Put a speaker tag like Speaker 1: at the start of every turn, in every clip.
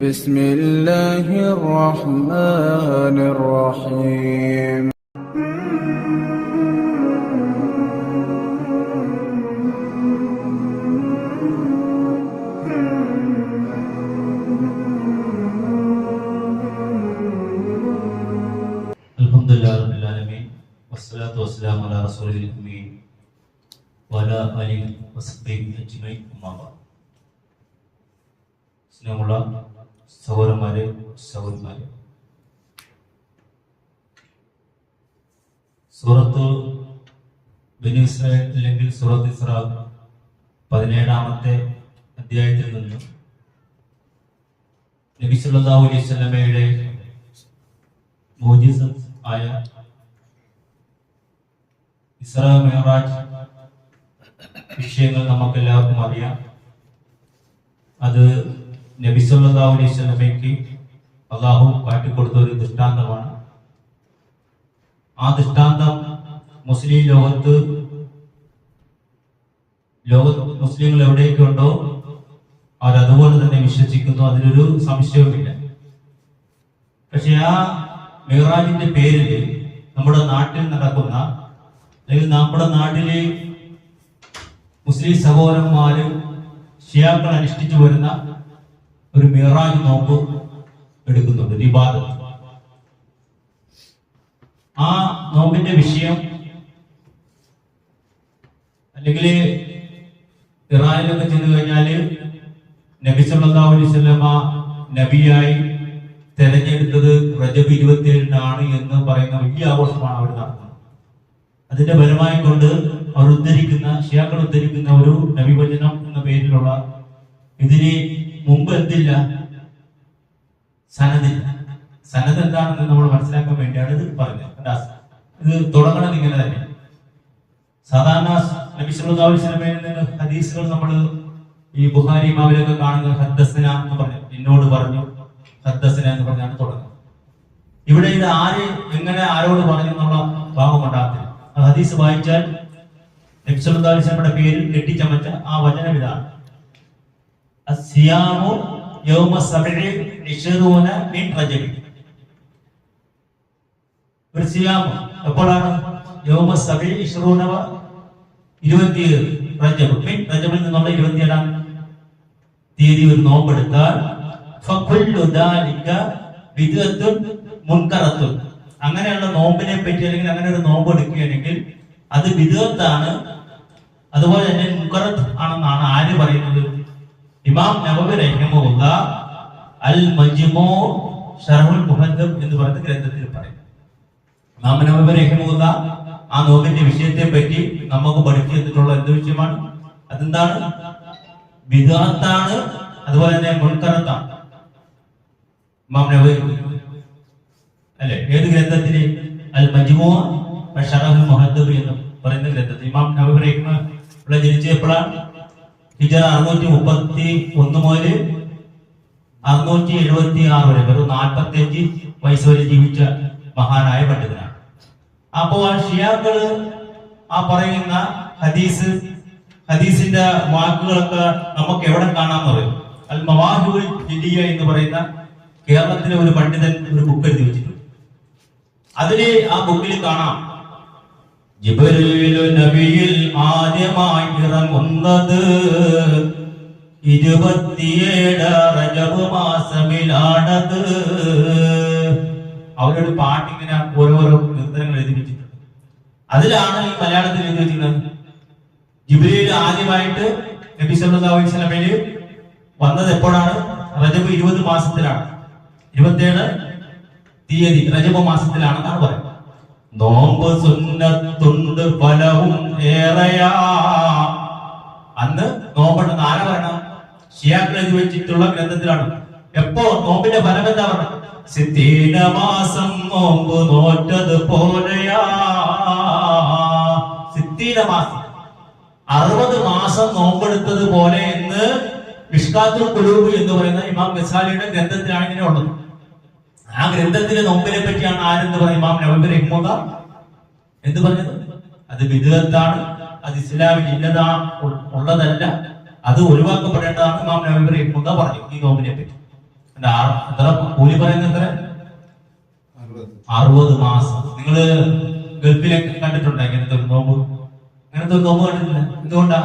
Speaker 1: بسم الله الرحمن الرحيم.
Speaker 2: الحمد لله رب العالمين والصلاة والسلام على رسول الأمين وعلى آله وصحبه أجمعين. أما بعد. സ്നേഹമുള്ള സഹോദരന്മാരെ, സഹോദരിമാരെ, സൂറത്ത് ബനി ഇസ്രായേൽ അല്ലെങ്കിൽ സൂറത്ത് ഇസ്രാ 17-ാമത്തെ അധ്യായത്തിൽ നിന്ന് നബി സല്ലല്ലാഹു അലൈഹി വസല്ലമയുടെ മുഅ്ജിസത്ത് ആയ ഇസ്രാ മിഅ്റാജ് വിഷയങ്ങൾ നമുക്കെല്ലാവർക്കും അറിയാം. അത് നബി സല്ലല്ലാഹു അലൈഹി വസല്ലമയ്ക്ക് അല്ലാഹു കാട്ടിക്കൊടുത്ത ഒരു ദൃഷ്ടാന്തമാണ്. ആ ദൃഷ്ടാന്തം മുസ്ലിം ലോകത്ത് മുസ്ലിങ്ങൾ എവിടെയൊക്കെ ഉണ്ടോ അവരതുപോലെ തന്നെ വിശ്വസിക്കുന്നു, അതിലൊരു സംശയവുമില്ല. പക്ഷെ ആ മിഅ്റാജിന്റെ പേരിൽ നമ്മുടെ നാട്ടിൽ നടക്കുന്ന അല്ലെങ്കിൽ നമ്മുടെ നാട്ടിലെ മുസ്ലിം സഹോദരന്മാര് ഷിയാക്കൾ അനുഷ്ഠിച്ചു വരുന്ന ഒരു മിഅ്റാജ് നോമ്പ് എടുക്കുന്നുണ്ട്, ഇബാദത്ത്. ആ നോമ്പിന്റെ വിഷയം അല്ലെങ്കിൽ ഇറാനിലൊക്കെ ചെന്ന് കഴിഞ്ഞാല് നബി സല്ലല്ലാഹു അലൈഹി വസല്ലമ നബിയായി തെരഞ്ഞെടുത്തത് റജബ് 27-നാണ് എന്ന് പറയുന്ന വലിയ ആഘോഷമാണ് അവർ നടത്തുന്നത്. അതിന്റെ ഫലമായി കൊണ്ട് അവർ ഷിയാക്കൾ ഉദ്ധരിക്കുന്ന ഒരു നബിവചനം എന്ന പേരിലുള്ള ഇതിന് മുമ്പ് എന്തില്ല, സനദില്ല. സനദ് എന്താണെന്ന് നമ്മൾ മനസ്സിലാക്കാൻ വേണ്ടിയാണ് ഇത് പറഞ്ഞത്. ഇത് തുടങ്ങണത് ഇങ്ങനെ തന്നെ. സാധാരണ നബി സല്ലല്ലാഹു അലൈഹി വസല്ലമയിൽ നിന്ന് ഹദീസുകൾ നമ്മൾ ഈ ബുഖാരി ഇമാമിലൊക്കെ കാണുന്ന ഹദ്ദസന എന്ന് പറഞ്ഞു, എന്നോട് പറഞ്ഞു, ഹദ്ദസന എന്ന് പറഞ്ഞാണ് തുടങ്ങുന്നത്. ഇവിടെ ഇത് ആര് എങ്ങനെ ആരോട് പറഞ്ഞു എന്നുള്ള ഭാഗം ഉണ്ടാകത്തില്ല. ഹദീസ് വായിച്ചാൽ നബി സല്ലല്ലാഹു അലൈഹി വസല്ലമയുടെ പേരിൽ കെട്ടിച്ചമച്ച ആ വചനം ഇതാണ്: അസ്സിയാമു യൗമ സബഇ 20 മിൻ റജബ്. ഒരു സിയാം എപ്പോഴാണ്? യൗമ സബഇ 27 റജബ്. മിൻ റജബിൽ നിന്നുള്ള 27-ാം തീയതി ഒരു നോമ്പെടുത്താൽ ഫകുല്ലു ദാലിക ബിദ്അത്തുൻ മുൻകറത്തുൻ. അങ്ങനെയുള്ള നോമ്പിനെ പറ്റി അല്ലെങ്കിൽ അങ്ങനെ ഒരു നോമ്പ് എടുക്കുകയാണെങ്കിൽ അത് ബിദ്അത്താണ്, അതുപോലെ തന്നെ മുൻകറത്ത് ആണെന്നാണ് ആര് പറയുന്നത്? ഇമാം നവവി റഹിമഹുല്ലാഹ് അൽ മജ്മൂ ശർഹുൽ മുഹദ്ദബ് എന്ന് പറയുന്ന ഗ്രന്ഥത്തിൽ പറയും. ഇമാം നവവി റഹിമഹുല്ലാഹ് ആ നോമ്പിന്റെ വിഷയത്തെ പറ്റി നമുക്ക് പഠിച്ചു തന്നിട്ടുള്ള എന്ത് വിഷയമാണ്? അതെന്താണ്? ബിദ്അത്താണ്, അതുപോലെ തന്നെ മുൻകറത്താണ്. ഇമാം നവവി അല്ലെ ഏത് ഗ്രന്ഥത്തില്? അൽ മജ്മൂ ശർഹുൽ മുഹദ്ദബ് എന്ന് പറയുന്ന ഗ്രന്ഥത്തിൽ ഇമാം നവവി റഹിമഹുല്ലാഹ് ജനിച്ചപ്പോഴാണ് ഹിജറ 631 മുതൽ 676 വരെ, വെറും 45 വയസ്സ് വരെ ജീവിച്ച മഹാനായ പണ്ഡിതനാണ്. അപ്പോൾ ഷിയാക്കള് ആ പറയുന്ന ഹദീസിന്റെ വാക്കുകളൊക്കെ നമുക്ക് എവിടെ കാണാൻ പറയും? അൽ മവാഹിബുൽ ജിലിയ എന്ന് പറയുന്ന കേരളത്തിലെ ഒരു പണ്ഡിതൻ ഒരു ബുക്ക് എഴുതി വെച്ചിട്ടുണ്ട്. അതില് ആ ബുക്കിൽ കാണാം, ജിബ്രീൽ നബിയിൽ ആദ്യമായി ഇറങ്ങുന്നത് 27 റജബ് മാസമിലാണത്. അവരൊരു പാട്ടിങ്ങനെ ഓരോരോ കീർത്തനങ്ങൾ എഴുതി വെച്ചിട്ടുണ്ട്. അതിലാണ് ഈ മലയാളത്തിൽ എഴുതി വെച്ചിട്ടുള്ളത്. ജിബ്രീൽ ആദ്യമായിട്ട് നബി സല്ലല്ലാഹു അലൈഹി വസല്ലമയിൽ വന്നത് എപ്പോഴാണ്? റജബ് 20 മാസത്തിലാണ്, 27 തീയതി റജബ് മാസത്തിലാണെന്നാണ് പറയുന്നത്. നോമ്പ് സുന്നത്തുണ്ട് ഫലവും ഏറെയാ. അന്ന് നോമ്പുണ്ടെന്ന് ആരാ പറയണം? ഷിയാക്കൾ എഴുതി വെച്ചിട്ടുള്ള ഗ്രന്ഥത്തിലാണ്. എപ്പോ നോമ്പിന്റെ ഫലം എന്താ പറയുന്നത്? 60 മാസം നോമ്പ് നോറ്റത് പോലെയാ. 60 മാസം, 60 മാസം നോമ്പെടുത്തത് പോലെ എന്ന് മിഷ്കാത്തുൽ ഖുലൂബ് എന്ന് പറയുന്ന ഇമാം ഗസാലിയുടെ ഗ്രന്ഥത്തിലാണ് ഇങ്ങനെ ഉള്ളത്. ആ ഗ്രന്ഥത്തിലെ നോമ്പിനെ പറ്റിയാണ് ആരെന്ന് പറയുന്നത്? ഇമാം നവവി റഹിമഹുല്ലാഹ് എന്ത് പറഞ്ഞത്? അത് ബിദ്അത്താണ്, അത് ഇസ്ലാമിൽ ഉള്ളതല്ല, അത് ഒഴിവാക്കപ്പെടേണ്ടതാണ് ഇമാം നവവി റഹിമഹുല്ലാഹ് പറഞ്ഞു ഈ നോമ്പിനെ പറ്റി. എത്ര കൂലി പറയുന്നത്? എത്ര? 60 മാസം. നിങ്ങള് ഗൾഫിലൊക്കെ കണ്ടിട്ടുണ്ടോ ഇങ്ങനത്തെ ഒരു നോമ്പ്? അങ്ങനത്തെ ഒരു നോമ്പ് കണ്ടിട്ടില്ല. എന്തുകൊണ്ടാ?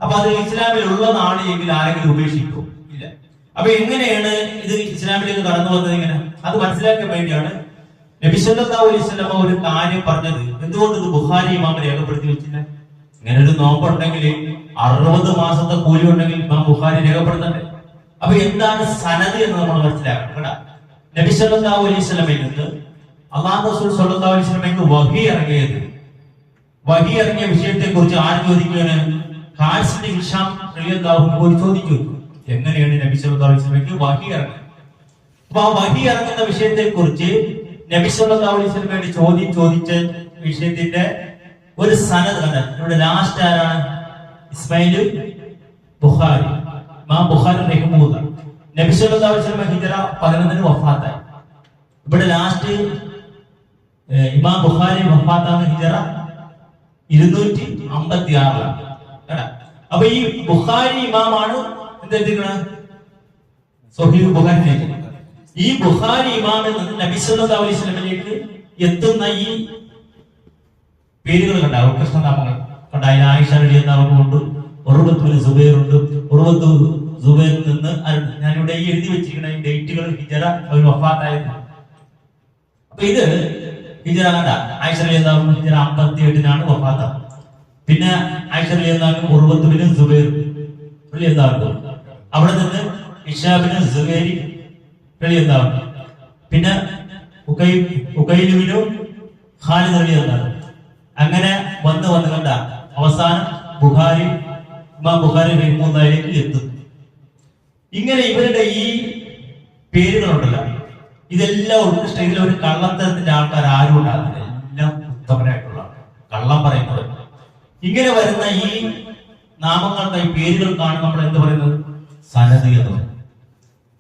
Speaker 2: അപ്പൊ അത് ഇസ്ലാമിലുള്ള നാട് എങ്കിൽ ആരെങ്കിലും ഉപേക്ഷിക്കും? ഇല്ല. അപ്പൊ എങ്ങനെയാണ് ഇത് ഇസ്ലാമിലേക്ക് കടന്നു വന്നത്? ഇങ്ങനെ അത് മനസ്സിലാക്കാൻ വേണ്ടിയാണ് നബി സല്ലല്ലാഹു അലൈഹി വസല്ലം ഒരു കാര്യം പറഞ്ഞത്. എന്തുകൊണ്ട് ഇത് ബുഖാരി ഇമാം രേഖപ്പെടുത്തി വെച്ചില്ല? ഇങ്ങനെ ഒരു നോമ്പുണ്ടെങ്കിൽ 60 മാസത്തെ കൂലി ഉണ്ടെങ്കിൽ ഇമാം ബുഖാരി രേഖപ്പെടുത്തണ്ടേ? അപ്പൊ എന്താണ് സനദ് എന്ന് നമ്മൾ മനസ്സിലാക്കണം കേട്ടോ. നബി സല്ലല്ലാഹു അലൈഹി വസല്ലമയിൽ നിന്ന് അല്ലാഹു റസൂൽ സല്ലല്ലാഹു അലൈഹി വസല്ലമയ്ക്ക് വഹി ഇറങ്ങിയത്, വഹി ഇറങ്ങിയ വിഷയത്തെ കുറിച്ച് ആര് ചോദിക്കുകയാണ്? ഹാരിസ് ഹിഷാം റളിയല്ലാഹു അൻഹു ചോദിച്ചു, എങ്ങനെയാണ് നബി സല്ലല്ലാഹു അലൈഹി വസല്ലമയ്ക്ക് വഹി ഇറങ്ങുന്നത്? അപ്പൊ ആ വഹി ഇറങ്ങുന്ന വിഷയത്തെ കുറിച്ച് നബി സല്ലല്ലാഹു അലൈഹി വസല്ലമയോട് ചോദിച്ച വിഷയത്തിന്റെ ഒരു സനദ് കണ്ട. ഇവിടെ ലാസ്റ്റ് ആരാണ്? ഇസ്മായിൽ ബുഖാരി, ഇമാം ബുഖാരി റഹിമഹുല്ലാഹ്. നബി സല്ലല്ലാഹു അലൈഹി വസല്ലം ഹിജ്റ 11 വഫാത്തായി. ഇവിടെ ലാസ്റ്റ് ഇമാം ബുഖാരി വഫാത്താണ് ഹിജ്റ 256 കേട്ടാ. അപ്പൊ ഈ ബുഖാരി ഇമാമാണ് എന്തെടുക്കുന്നത്? സ്വഹീഹ് ബുഖാരി. ഈ ബുഖാരി ഇമാമിൽ നിന്ന് നബി സല്ലല്ലാഹു അലൈഹി വസല്ലമയിലേക്ക് എത്തുന്ന ഈ പേരുകൾ കണ്ടാവും, കൃഷ്ണനാമങ്ങൾ കണ്ടായി. ആയിഷ റളിയല്ലാഹു അൻഹ ഉണ്ട്, ഉർവത്ത് ബിൻ സുബൈർ ഉണ്ട്. ഉർവത്ത് സുബൈറിൽ നിന്ന് ഞാനിവിടെ ഈ എഴുതി വെച്ചിരിക്കുന്ന ഈ ഡേറ്റുകൾ ഹിജ്റ അവർ വഫാത്തായത്. അപ്പൊ ഇത് ഹിജ്റ കണ്ട ആയിഷ റളിയല്ലാഹു അൻഹ ഹിജ്റ 58 വഫാത്ത്. പിന്നെ ആയിഷ റളിയല്ലാഹു അൻഹ ഉർവത്ത് ബിൻ സുബൈർ റളിയല്ലാഹു അൻഹു, അവിടെ നിന്ന് ഹിഷാം ബിൻ സുബൈർ റളിയല്ലാഹു അൻഹു, പിന്നെ ഉഖൈൽ ബിൻ ഖാലിദ് റളിയല്ലാഹു അൻഹു. അങ്ങനെ വന്ന് കണ്ട അവസാനം ബുഖാരി, ഇമാം ബുഖാരി റഹിമഹുല്ലാഹിലേക്ക് എത്തുന്നു. ഇങ്ങനെ ഇവരുടെ ഈ പേരുകളുണ്ടല്ലോ, ഇതെല്ലാം ഉത്കൃഷ്ട. ഇതിലൊരു കള്ളത്തരത്തിന്റെ ആൾക്കാർ ആരും ഉണ്ടാകുന്നില്ല, എല്ലാം ഉത്തമരായിട്ടുള്ള കള്ളം പറയുന്നത്. ഇങ്ങനെ വരുന്ന ഈ നാമങ്ങൾക്ക്, ഈ പേരുകൾക്കാണ് നമ്മൾ എന്ത് പറയുന്നത്? സനദ് എന്ന് പറയുന്നത്.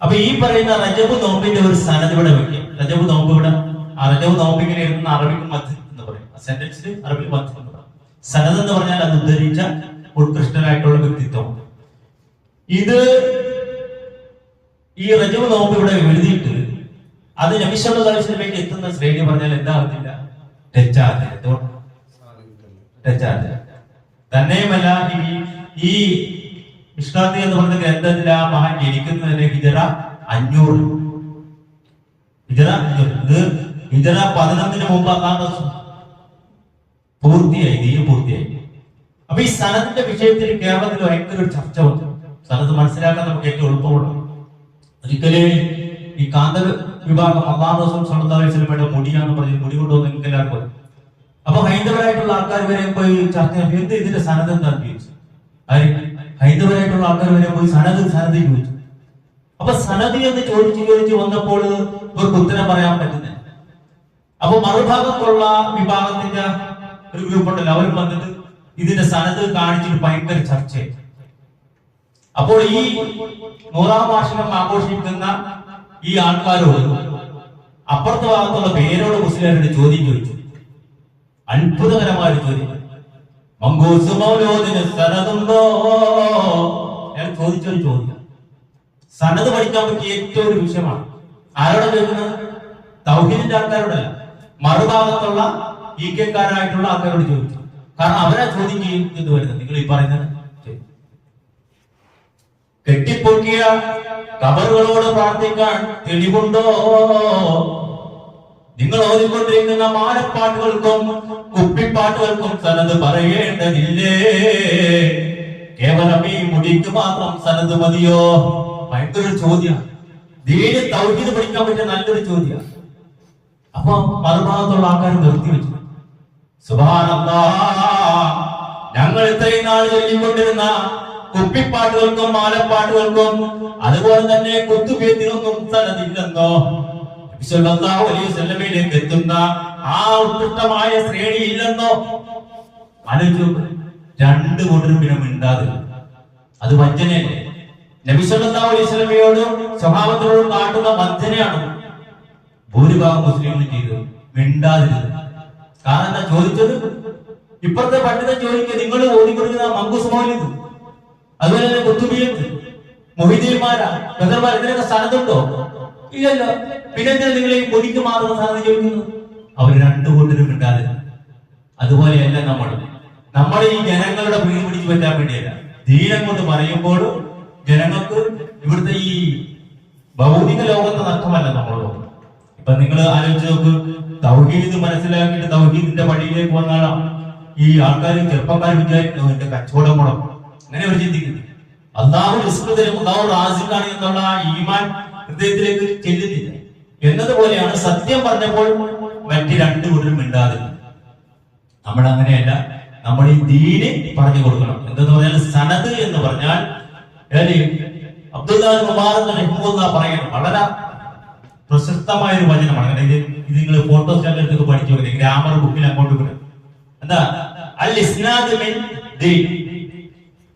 Speaker 2: അപ്പൊ ഈ പറയുന്ന റജബ് നോമ്പിന്റെ ഒരു സനദ് ഇവിടെ വെക്കും. റജബ് നോമ്പ് ഇവിടെ, ആ റജബ് നോമ്പ് ഇങ്ങനെ എഴുതുന്ന അറബിക്ക് മധ്യ എന്ന് പറയും. സെന്റൻസിൽ അറബിക്ക് മധ്യ എന്ന് പറയും. സനദ് എന്ന് പറഞ്ഞാൽ അത് ഉദ്ധരിച്ച ഉത്കൃഷ്ടനായിട്ടുള്ള വ്യക്തിത്വം. ഇത് ഈ റജബ് നോമ്പ് ഇവിടെ എഴുതിയിട്ട് അത് നബി സല്ലല്ലാഹു അലൈഹി വസല്ലമയ്ക്ക് എത്തുന്ന ശ്രേണി പറഞ്ഞാൽ എന്താകത്തില്ല? തെറ്റാകത്തില്ല. തന്നെയുമല്ല, ഈ മിഷ്കാത്ത് എന്ന് പറഞ്ഞ ഗ്രന്ഥത്തിൽ ആ മഹാൻ ജനിക്കുന്നതിന് ഹിജ്റ 500. ഇത് ഹിജ്റ 11 മുമ്പ് പൂർത്തിയായി, ദീൻ പൂർത്തിയായി. അപ്പൊ ഈ സനദിന്റെ വിഷയത്തിൽ കേരളത്തിൽ ഭയങ്കര ഒരു ചർച്ച വന്നു. സനദ് മനസ്സിലാക്കാൻ നമുക്ക് ഏറ്റവും എളുപ്പമുണ്ട്. ഒരിക്കല് ഈ കാന്തൽ വിഭാഗം അല്ലാഹു റസൂൽ സ്വല്ലല്ലാഹു അലൈഹി വസല്ലമയുടെ മുടിയാന്ന് പറഞ്ഞ് മുടി കൊണ്ടുവന്ന് നിങ്ങൾക്ക് എല്ലാവർക്കും. അപ്പൊ ഹൈന്ദവരായിട്ടുള്ള ആൾക്കാർ വരെ പോയി ചർച്ച ചെയ്തു, എന്ത് ഇതിന്റെ സനദ് എന്താന്ന് ചോദിച്ചു. ഹൈന്ദവരായിട്ടുള്ള ആൾക്കാർ വരെ പോയി സനദ് ചോദിച്ചു. അപ്പൊ സനദ് എന്ന് ചോദിച്ച് വന്നപ്പോൾ ഇവർക്ക് ഉത്തരം പറയാൻ പറ്റുന്നില്ല. അപ്പൊ മറുഭാഗത്തുള്ള വിഭാഗത്തിന്റെ ഒരു ഗ്രൂപ്പ് ഉണ്ടല്ലോ, അവർ വന്നിട്ട് ഇതിന്റെ സനദ് കാണിച്ചിട്ട് ഭയങ്കര ചർച്ചയായി. അപ്പോൾ ഈ 100ാം വാർഷികം ആഘോഷിക്കുന്ന ഈ ആൾക്കാരോട് അപ്പുറത്തെ ഭാഗത്തുള്ള പേരോട് മുസ്ലിംകാരുടെ ചോദ്യം ചോദിച്ചു. അത്ഭുതകരമായ ഒരു ചോദ്യം. മങ്കൂസ് മൗലൂദിന് സനദുണ്ടോ? ഞാൻ ചോദിച്ചൊരു ചോദ്യം. സനദ് പഠിക്കാൻ പറ്റിയ ഏറ്റവും ഒരു വിഷയമാണ്. ആരോടെ ചോദിക്കുന്നത്? തൗഹീദിന്റെ ആൾക്കാരോടല്ല, മറുഭാഗത്തുള്ള ഈക്കക്കാരായിട്ടുള്ള ആൾക്കാരോട് ചോദിച്ചു. കാരണം അവരാ ചോദ്യം ചെയ്യുന്നത് വരുന്നത്. നിങ്ങൾ ഈ പറയുന്നത് കെട്ടിപ്പൊക്കിയ കബറുകളോട് പ്രാർത്ഥിക്കാൻ തെളിവുണ്ടോ? നിങ്ങൾ ഓതിക്കൊണ്ടിരിക്കുന്ന മാലപ്പാട്ടുകൾക്കും കുപ്പിപ്പാട്ടുകൾക്കും സനദ് പറയേണ്ടതില്ലേ? കേവലം ഈ മുടിക്ക് മാത്രം സനദ് മതിയോ? ഭയങ്കര ചോദ്യം. ദീന് തൗഹീദ് പഠിക്കാൻ പറ്റിയ നല്ലൊരു ചോദ്യം. അപ്പൊ മറുഭാഗത്തുള്ള ആൾക്കാർ നിർത്തിവെച്ചു. സുബ്ഹാനല്ലാഹ്, ഞങ്ങൾ ഇത്രയും നാൾ ചൊല്ലിക്കൊണ്ടിരുന്ന കുപ്പിപ്പാട്ടുകൾക്കും മാലപ്പാട്ടുകൾക്കും അതുപോലെ തന്നെ കുത്തുപേത്തിനൊന്നും സനദില്ലെന്നോ? സല്ലല്ലാഹു അലൈഹി വസല്ലമയിലേക്ക് എത്തുന്ന ആ ഉത്കൃഷ്ടമായ ശ്രേണി ഇല്ലെന്നോ? ആലോചിച്ചു. രണ്ടു കൂട്ടരും പിന്നെ മിണ്ടാതെ. അത് വഞ്ചനയല്ലേ? നബി സല്ലല്ലാഹു അലൈഹി വസല്ലമയോടും സ്വഭാവത്തിനോടും കാട്ടുന്ന വഞ്ചനയാണ് ഭൂരിഭാഗം മുസ്ലിങ്ങളും ചെയ്തത്. മിണ്ടാതിരുന്നത്. കാരണം എന്താ ചോദിച്ചത്? ഇപ്പുറത്തെ പണ്ഡിതൻ ചോദിക്കുക, നിങ്ങൾ ഓതിക്കൊടുക്കുന്ന മങ്കൂസ് മൗലിദ്, അതുപോലെ തന്നെ കുത്തുബിയത്ത്, മുഹിദ്ദീന്മാരാ, ബദർമാർ, ഇതിനൊക്കെ സനദുണ്ടോ? ഇല്ലല്ലോ. പിന്നെ നിങ്ങൾ ഈ പൊടിക്ക് മാറുന്ന സാധനം ചോദിക്കുന്നു? അവർ രണ്ടു കൂട്ടരും മിണ്ടാതെ. അതുപോലെയല്ല നമ്മൾ ഈ ജനങ്ങളുടെ പ്രീതി പിടിച്ചു പറ്റാൻ വേണ്ടിയല്ല, ദീനം കൊണ്ട് പറയുമ്പോൾ ജനങ്ങൾക്ക് ഇവിടുത്തെ ഈ ഭൗതിക ലോകത്തെ നഷ്ടമല്ല നമ്മളോട്. ഇപ്പൊ നിങ്ങൾ ആലോചിച്ച് നോക്ക്, തൗഹീദ് മനസ്സിലാക്കിയിട്ട് തൗഹീദിന്റെ വഴിയിലേക്ക് വന്നാണ് ഈ ആൾക്കാർ ചെറുപ്പക്കാർ വിചാരിക്കുന്നു എന്റെ കച്ചവടം മുടക്കും. അങ്ങനെ അവർ ചിന്തിക്കുന്നു. അല്ലാഹു റിസ്ക് തരും, അല്ലാഹു റാസിഖാണ് എന്നുള്ള ഈമാൻ ഹൃദയത്തിലേക്ക് ചെല്ലുന്നില്ല. എന്നതുപോലെയാണ് സത്യം പറഞ്ഞപ്പോൾ മറ്റ് രണ്ടു കൂട്ടരും മിണ്ടാതെ. നമ്മൾ അങ്ങനെയല്ല, നമ്മൾ ഈ ദീന് പറഞ്ഞു കൊടുക്കണം. എന്തെന്ന് പറഞ്ഞാൽ സനദ് എന്ന് പറഞ്ഞാൽ അബ്ദുല്ലാഹ് മുബാറക് റഹിമഹുല്ലാഹ് പറയുന്നത് വളരെ പ്രശസ്തമായ ഒരു വചനമാണ്. അങ്ങനെ ഇത് നിങ്ങൾ ഫോട്ടോസ്റ്റാറ്റിലേക്ക് പഠിച്ചു നോക്കി, ഗ്രാമർ ബുക്കിൽ അങ്ങോട്ട് വരും. എന്താ അൽ ഇസ്നാദ് മിൻ ദീൻ.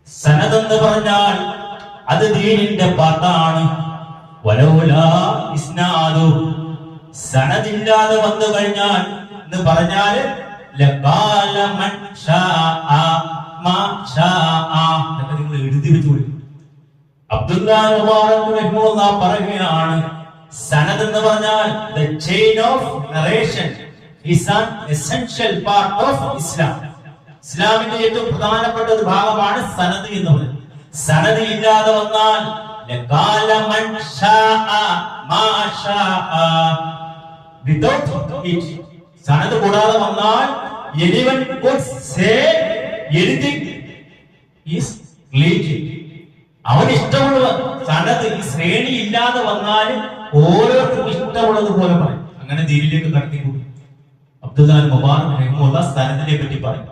Speaker 2: സനദ് എന്ന് പറഞ്ഞാൽ അത് ദീനിന്റെ പാട്ടാണ്. വലൗലാ ഇസ്നാദു, സനദില്ലാതെ വന്നു കഴിഞ്ഞാൽ എന്ന് പറഞ്ഞാൽ ലഖാല മൻ ശാഅ മാ ശാഅ. ഇതൊക്കെ നിങ്ങൾ എഴുതി വെച്ചുകൊള്ളു. അബ്ദുല്ലാഹ് മുബാറക് റഹിമഹുല്ലാഹ് പറയുകയാണ്, സനദ് എന്ന് പറഞ്ഞാൽ the chain of narration is an essential part of Islam. ഇസ്ലാമിന്റെ ഏറ്റവും പ്രധാനപ്പെട്ട ഒരു ഭാഗമാണ് സനദ് എന്ന് പറയുന്നത്. സനദ് ഇല്ലാതെ വന്നാൽ ലഖാല മൻ ശാഅ മാ ശാഅ. without it, സനദ് കൂടാതെ വന്നാൽ anyone could say anything is religion. അവൻ ഇഷ്ടമുള്ള സനദ് ഈ ശ്രേണി ഇല്ലാതെ വന്നാൽ ഓരോരുത്തർക്കും ഇഷ്ടമുള്ളതുപോലെ പറയും. അങ്ങനെ ദീനിലേക്ക് കടത്തിക്കൂടി. അബ്ദുല്ലാഹ് മുബാറക് റഹിമഹുല്ലാഹ് സനദിനെ പറ്റി പറയും.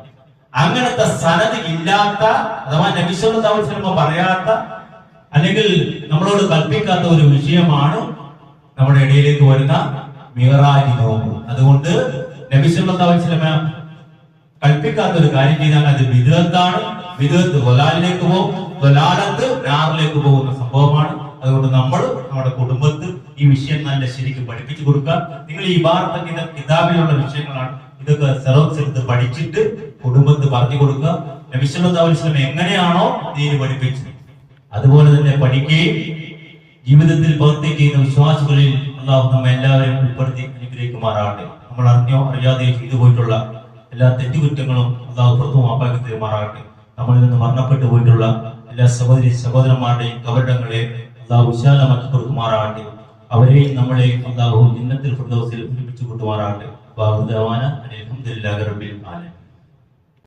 Speaker 2: അങ്ങനത്തെ സനദ് ഇല്ലാത്ത, അഥവാ നബി സല്ലല്ലാഹു അലൈഹി വസല്ലം പറയാത്ത അല്ലെങ്കിൽ നമ്മളോട് കൽപ്പിക്കാത്ത ഒരു വിഷയമാണ് നമ്മുടെ ഇടയിലേക്ക് വരുന്ന മിഅ്റാജ് നോമ്പ്. അതുകൊണ്ട് നബി സല്ലല്ലാഹു അലൈഹി വസല്ലം കൽപ്പിക്കാത്ത ഒരു കാര്യം ചെയ്താൽ അത് ബിദ്അത്താണ്. ബിദ്അത്ത് ദലാലിലേക്ക് പോകും, ദലാലത്ത് നാറിലേക്ക് പോകുന്ന സംഭവമാണ്. അതുകൊണ്ട് നമ്മൾ നമ്മുടെ കുടുംബത്ത് ഈ വിഷയം നല്ല ശരിക്കും പഠിപ്പിച്ചു കൊടുക്കുക. നിങ്ങൾ ഈ ഇബാറത്ത് കിതാബിലുള്ള വിഷയങ്ങളാണ്. ഇതൊക്കെ സെറോക്സ് എടുത്ത് പഠിച്ചിട്ട് കുടുംബത്ത് പറഞ്ഞു കൊടുക്കുക. നബി സല്ലല്ലാഹു അലൈഹി വസല്ലം എങ്ങനെയാണോ ദീൻ പഠിപ്പിച്ചത് അതുപോലെ തന്നെ പഠിക്കുകയും ജീവിതത്തിൽ പ്രവർത്തിക്കുകയും ചെയ്യുന്ന വിശ്വാസികളിൽ അല്ലാഹു നമ്മെ എല്ലാവരെയും ഉൾപ്പെടുത്തി അനുഗ്രഹിക്കുമാറാകട്ടെ. നമ്മൾ അറിഞ്ഞോ അറിയാതെയോ ചെയ്തു പോയിട്ടുള്ള എല്ലാ തെറ്റുകുറ്റങ്ങളും അല്ലാഹു പുറത്തു മാപ്പാക്കി തരുമാറാകട്ടെ. നമ്മളിൽ നിന്ന് മരണപ്പെട്ടു പോയിട്ടുള്ള എല്ലാ സഹോദരന്മാരുടെയും കബറിടങ്ങളെ അല്ലാഹു വിശാലമാക്കി കൊടുക്കുമാറാകട്ടെ. അവരെയും നമ്മളെയും അല്ലാഹു ജന്നത്തുൽ ഫിർദൗസിൽ ഒരുമിച്ച് കൂട്ടുമാറാകട്ടെ. അൽഹംദുലില്ലാഹി റബ്ബിൽ ആലമീൻ.